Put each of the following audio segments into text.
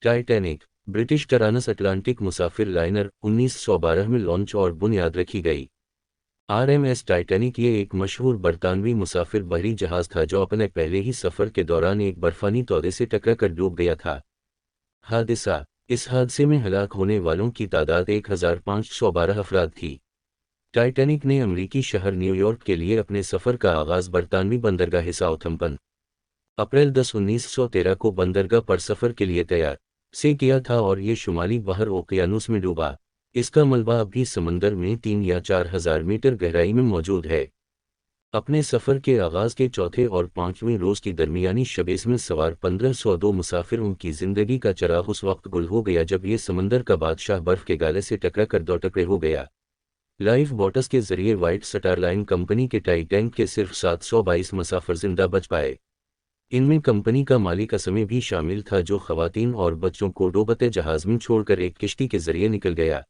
Titanic British trans Atlantic मुसाफिर liner 1912 में launch और बुनियाद रखी गई। आरएमएस टाइटैनिक ये एक मशहूर बरतानवी मुसाफिर बहरी जहाज था जो अपने पहले ही सफ़र के दौरान एक बर्फानी तौदे से टकराकर डूब गया था। हादसा इस हादसे में हलाक होने वालों की तादाद 1512 अफराद थी। टाइटैनिक ने अमरीकी शहर न्यूयॉर्क के लिए अपने सफ़र का आगाज़ बरतानवी बंदरगाह साउथहम्पटन अप्रैल 10 1913 को बंदरगाह पर सफ़र के लिए तैयार से किया था और ये शुमाली बहर ओकियानूस में डूबा। इसका मलबा अभी समंदर में 3 या 4,000 मीटर गहराई में मौजूद है। अपने सफ़र के आगाज़ के चौथे और पांचवें रोज़ की दरमियानी शब इसमें सवार 1502 मुसाफिरों की ज़िंदगी का चराग उस वक्त गुल हो गया जब ये समंदर का बादशाह बर्फ़ के गाले से टकराकर दो टुकड़े हो गया। लाइफ बोट्स के जरिए व्हाइट स्टार लाइन कंपनी के टाइटैनिक के सिर्फ 722 मुसाफिर जिंदा बच पाए। इनमें कंपनी का मालिक असमे भी शामिल था जो खवातीन और बच्चों को डूबते जहाज में छोड़कर एक किश्ती के जरिए निकल गया।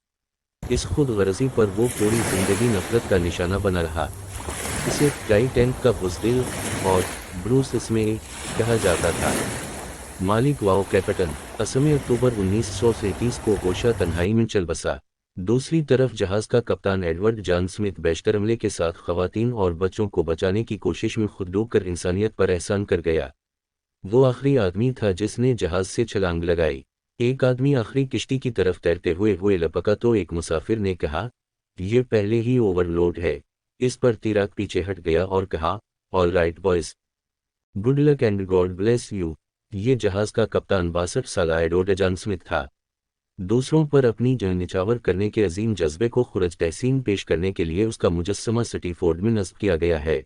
इस खुद गर्जी पर वो पूरी जिंदगी नफरत का निशाना बना रहा। इसे टाइटैनिक का बुज़दिल और ब्रूस इसमें कहा जाता था। मालिक वाओ कैप्टन असमे अक्टूबर 1937 को गोशा तन्हाई में चल बसा। दूसरी तरफ जहाज का कप्तान एडवर्ड जॉन स्मिथ बेशतर अमले के साथ खवातीन और बच्चों को बचाने की कोशिश में खुद डूबकर इंसानियत पर एहसान कर गया। वो आखिरी आदमी था जिसने जहाज से छलांग लगाई। एक आदमी आखिरी किश्ती की तरफ तैरते हुए लपका तो एक मुसाफिर ने कहा, यह पहले ही ओवरलोड है। इस पर तिराक पीछे हट गया और कहा, all right boys, good luck and God bless you. ये जहाज का कप्तान 62 साल एडवर्ड जॉन स्मिथ था। दूसरों पर अपनी जान निछावर करने के अजीम जज्बे को खुरज तहसीन पेश करने के लिए उसका मुजस्समा स्टैमफोर्ड में नस्ब किया गया है।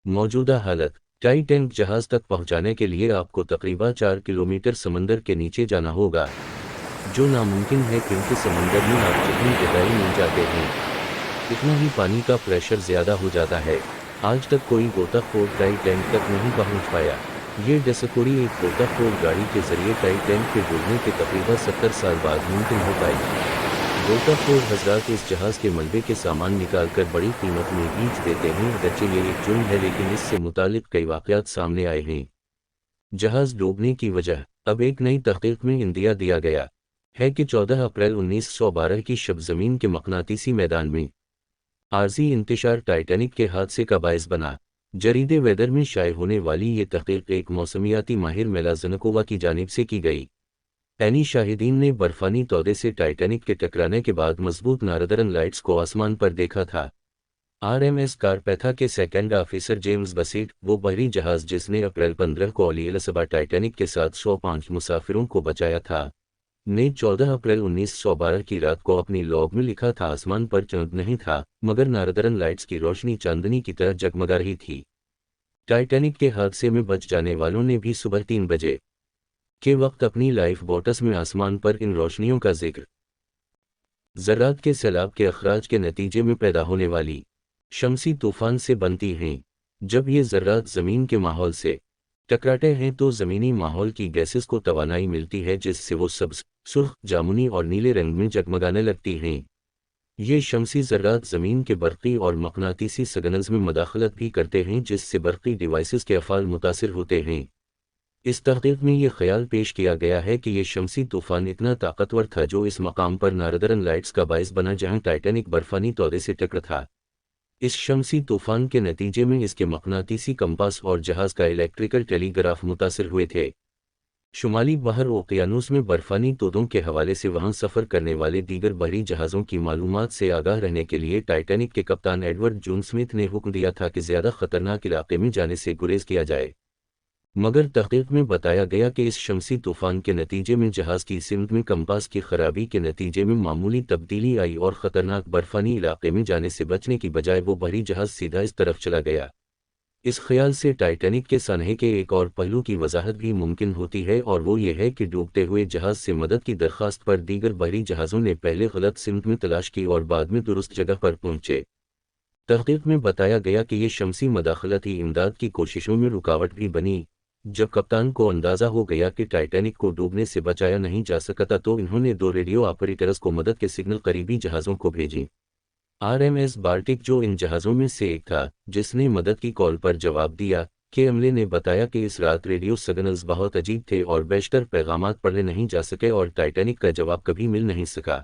मौजूदा हालत टाइटैनिक जहाज तक पहुंचाने के लिए आपको तकरीबन 4 किलोमीटर समंदर के नीचे जाना होगा, जो नामुमकिन है क्योंकि समंदर में आप जितनी गहराई में जाते हैं इतना ही पानी का प्रेशर ज़्यादा हो जाता है। आज तक कोई गोताखोर टाइटैनिक तक नहीं पहुंच पाया। ये डिस्कवरी एक गोताखोर गाड़ी के जरिए टाइटैनिक के डूबने के तकरीबन 70 साल बाद मुमकिन हो पाई। गोताखोर हजरात इस जहाज़ के मलबे के सामान निकालकर बड़ी कीमत में बेच देते हैं। अगरचे ये एक जुर्म है लेकिन इससे मुतालिक कई वाक़यात सामने आए हैं। जहाज़ डूबने की वजह अब एक नई तहक़ीक़ में इंदिया दिया गया है कि 14 अप्रैल 1912 की शब ज़मीन के मक़नातीसी मैदान में आर्जी इंतशार टाइटैनिक के हादसे का बायस बना। जरीदे वेदर में शाये होने वाली ये तहक़ीक़ एक मौसमियाती माहिर मेला ज़नकोवा की जानिब से की गई। एनी शाहिदीन ने बर्फ़ानी तौदे से टाइटैनिक के टकराने के बाद मजबूत नारदरन लाइट्स को आसमान पर देखा था। आरएमएस कारपेथा के सेकंड ऑफिसर जेम्स बसीट, वो बहरी जहाज़ जिसने अप्रैल 15 को अली एलिसबा टाइटैनिक के साथ 105 मुसाफिरों को बचाया था, ने 14 अप्रैल 1912 की रात को अपनी लॉग में लिखा था, आसमान पर चांद नहीं था मगर नारदरन लाइट्स की रोशनी चांदनी की तरह जगमगा रही थी। टाइटैनिक के हादसे में बच जाने वालों ने भी सुबह 3 बजे के वक्त अपनी लाइफ बोट्स में आसमान पर इन रोशनियों का जिक्र ज़रात के सैलाब के अखराज के नतीजे में पैदा होने वाली शमसी तूफान से बनती हैं। जब ये ज़रात ज़मीन के माहौल से टकराते हैं तो ज़मीनी माहौल की गैसेस को तवानाई मिलती है जिससे वो सब्ज़, सुर्ख, जामुनी और नीले रंग में जगमगाने लगती हैं। ये शमसी ज़रात ज़मीन के बर्क़ी और मक़नातीसी सिग्नल्स में मदाखलत भी करते हैं जिससे बर्क़ी डिवाइसेस के अफ़ाल मुतासिर होते हैं। इस तहक़ीक़ में ये ख्याल पेश किया गया है कि ये शमसी तूफ़ान इतना ताकतवर था जो इस मकाम पर नारदरन लाइट्स का बायस बना जहाँ टाइटैनिक बर्फ़ानी तौदे से टकरा था। इस शमसी तूफ़ान के नतीजे में इसके मक़नातीसी कंपास और जहाज़ का इलेक्ट्रिकल टेलीग्राफ मुतासिर हुए थे। शुमाली बहर ओकियानूस में बर्फ़ानी तोदों के हवाले से वहाँ सफ़र करने वाले दीगर बहरी जहाज़ों की मालूमात से आगाह रहने के लिए टाइटैनिक के कप्तान एडवर्ड जॉन स्मिथ ने हुक्म दिया था कि ज़्यादा ख़तरनाक इलाके में जाने से गुरेज किया जाए। मगर तहक़ीक़ में बताया गया कि इस शमसी तूफ़ान के नतीजे में जहाज़ की सिमत में कंपास की ख़राबी के नतीजे में मामूली तब्दीली आई और ख़तरनाक बर्फ़ानी इलाके में जाने से बचने की बजाय वो बहरी जहाज़ सीधा इस तरफ चला गया। इस ख्याल से टाइटैनिक के सानहे के एक और पहलू की वजाहत भी मुमकिन होती है और वो ये है कि डूबते हुए जहाज़ से मदद की दरख्वास्त पर दीगर बहरी जहाज़ों ने पहले गलत सिमत में तलाश की और बाद में दुरुस्त जगह पर पहुँचे। तहक़ीक़ में बताया गया कि ये शमसी मदाखलती इमदाद की कोशिशों में रुकावट भी बनी। जब कप्तान को अंदाज़ा हो गया कि टाइटैनिक को डूबने से बचाया नहीं जा सकता तो इन्होंने 2 रेडियो ऑपरेटर्स को मदद के सिग्नल करीबी जहाज़ों को भेजी। आरएमएस बाल्टिक, जो इन जहाज़ों में से एक था जिसने मदद की कॉल पर जवाब दिया, کے عملے نے بتایا کہ اس رات ریڈیو سگنلز بہت عجیب تھے اور بیشتر پیغامات پڑھے نہیں جا سکے اور ٹائٹینک کا جواب کبھی مل نہیں سکا۔